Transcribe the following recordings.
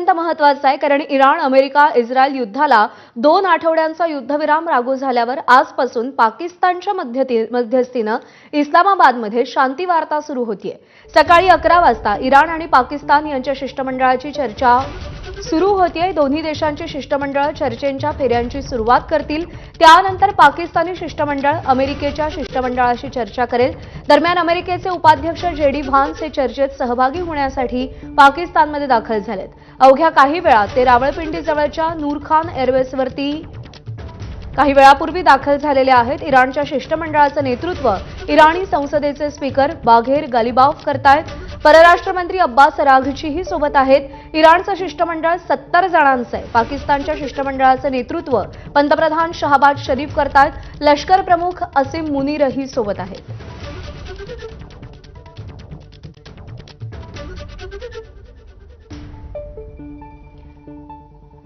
अत्यंत महत्त्वाचा आहे, कारण इराण अमेरिका इस्रायल युद्धाला 2 आठवड्यांचा युद्धविराम लागू झाल्यावर आजपासून पाकिस्तानच्या मध्यस्थीने इस्लामाबादमध्ये शांती वार्ता सुरू होतीये। सकाळी 11 वाजता इराण आणि पाकिस्तान यांच्या शिष्टमंडळाची चर्चा सुरू होतीये। दोन्ही देशांची शिष्टमंडळ चर्चेच्या फेऱ्यांची सुरुवात करतील। त्यानंतर पाकिस्तानी शिष्टमंडळ अमेरिकेच्या शिष्टमंडळाशी चर्चा करेल। दरम्यान अमेरिकेचे उपाध्यक्ष जेडी व्हान्स हे चर्चेत सहभागी होण्यासाठी पाकिस्तानमध्ये दाखल झालेत। अवघ्या काही वेळात ते रावळपिंडीजवळच्या नूरखान एअरबेसवरती काही वेळापूर्वी दाखल झालेले आहेत। इराणच्या शिष्टमंडळाचे नेतृत्व इराणी संसदेचे स्पीकर बाघेर गालिबाफ करतायत। परराष्ट्र मंत्री अब्बास अराघचीही सोबत आहेत। इराणचं शिष्टमंडळ 70 जणांचं आहे। पाकिस्तानच्या शिष्टमंडळाचे नेतृत्व पंतप्रधान शहबाज शरीफ करतायत। लष्कर प्रमुख असीम मुनीरही सोबत आहेत।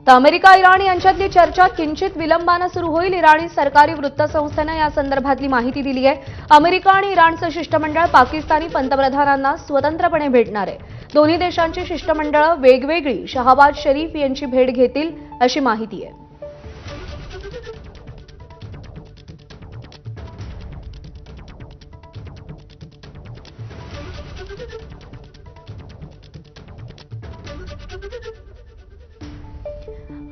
तर अमेरिका इराण यांच्यातली चर्चा किंचित विलंबाने सुरू होईल। इराणी सरकारी वृत्तसंस्थेने या संदर्भातली माहिती दिली आहे। अमेरिका आणि इराणचं शिष्टमंडळ पाकिस्तानी पंतप्रधानांना स्वतंत्रपणे भेटणार आहे। दोन्ही देशांची शिष्टमंडळ वेगवेगळी शहबाज शरीफ यांची भेट घेतील अशी माहिती आहे।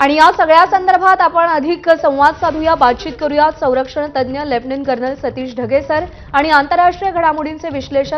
आणि या सगळ्या संदर्भात आपण अधिक संवाद साधूया, बातचीत करूया संरक्षण तज्ञ lieutenant colonel Satish Dhage sir आणि आंतरराष्ट्रीय घडामोडींचे विश्लेषक